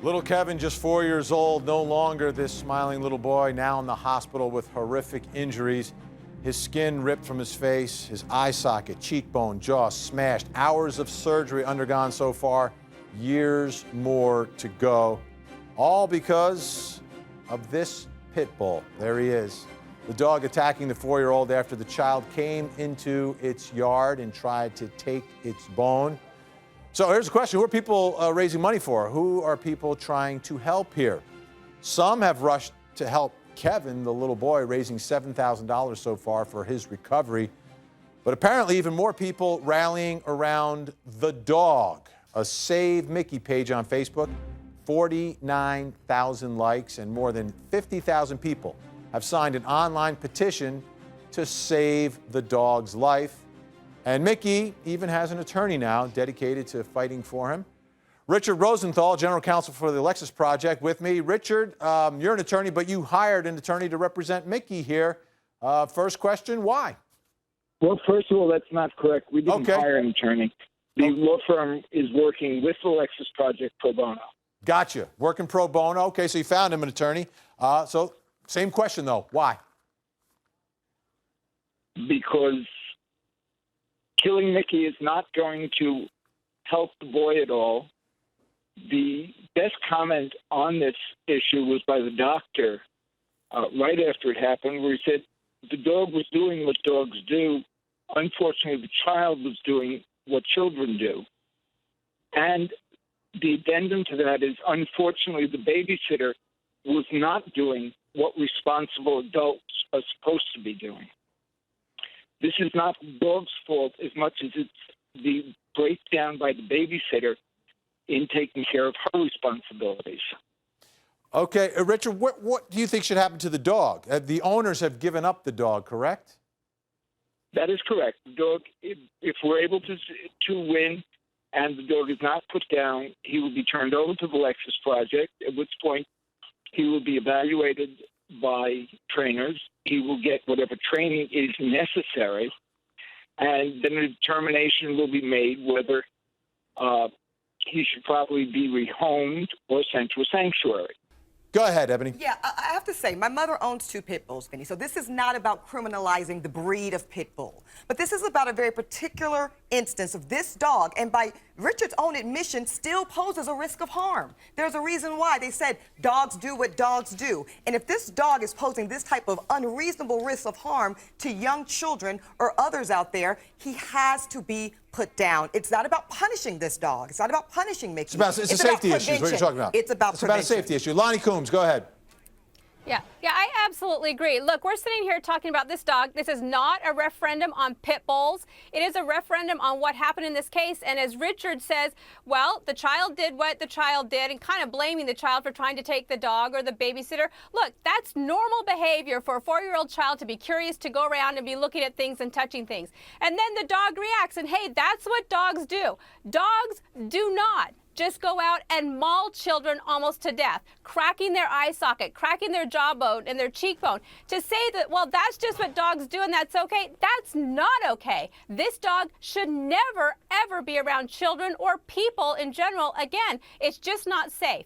Little Kevin, just 4 years old, no longer this smiling little boy, now in the hospital with horrific injuries. His skin ripped from his face, his eye socket, cheekbone, jaw smashed. Hours of surgery undergone so far, years more to go. All because of this pit bull. There he is. The dog attacking the 4-year-old after the child came into its yard and tried to take its bone. So here's the question. Who are people raising money for? Who are people trying to help here? Some have rushed to help Kevin, the little boy, raising $7,000 so far for his recovery. But apparently even more people rallying around the dog. A Save Mickey page on Facebook, 49,000 likes, and more than 50,000 people have signed an online petition to save the dog's life. And Mickey even has an attorney now dedicated to fighting for him. Richard Rosenthal, General Counsel for the Alexis Project, with me. Richard, you're an attorney, but you hired an attorney to represent Mickey here. First question, why? Well, first of all, that's not correct. We didn't hire an attorney. The law firm is working with the Alexis Project pro bono. Gotcha. Working pro bono. Okay, so you found him an attorney. So same question, though. Why? Because killing Mickey is not going to help the boy at all. The best comment on this issue was by the doctor right after it happened, where he said the dog was doing what dogs do. Unfortunately, the child was doing what children do. And the addendum to that is, unfortunately, the babysitter was not doing what responsible adults are supposed to be doing. This is not the dog's fault as much as it's the breakdown by the babysitter in taking care of her responsibilities. Okay, Richard, what do you think should happen to the dog? The owners have given up the dog, correct? That is correct. The dog, if we're able to win and the dog is not put down, he will be turned over to the Alexis Project, at which point he will be evaluated by trainers. He will get whatever training is necessary, and then a determination will be made whether he should probably be rehomed or sent to a sanctuary. Go ahead, Ebony. Yeah, I have to say, my mother owns 2 pit bulls, Vinny, so this is not about criminalizing the breed of pit bull. But this is about a very particular instance of this dog, and by Richard's own admission, still poses a risk of harm. There's a reason why they said dogs do what dogs do. And if this dog is posing this type of unreasonable risk of harm to young children or others out there, he has to be put down. It's not about punishing this dog. It's not about punishing Mickey. It's a safety issue, is what you're talking about. It's about prevention. It's about a safety issue. Lonnie Coombs, go ahead. Yeah, I absolutely agree. Look, we're sitting here talking about this dog. This is not a referendum on pit bulls. It is a referendum on what happened in this case. And as Richard says, well, the child did what the child did, and kind of blaming the child for trying to take the dog or the babysitter. Look, that's normal behavior for a 4-year-old child to be curious, to go around and be looking at things and touching things. And then the dog reacts, and hey, that's what dogs do. Dogs do not just go out and maul children almost to death, cracking their eye socket, cracking their jawbone and their cheekbone. To say that, well, that's just what dogs do and that's okay, that's not okay. This dog should never, ever be around children or people in general. Again, it's just not safe.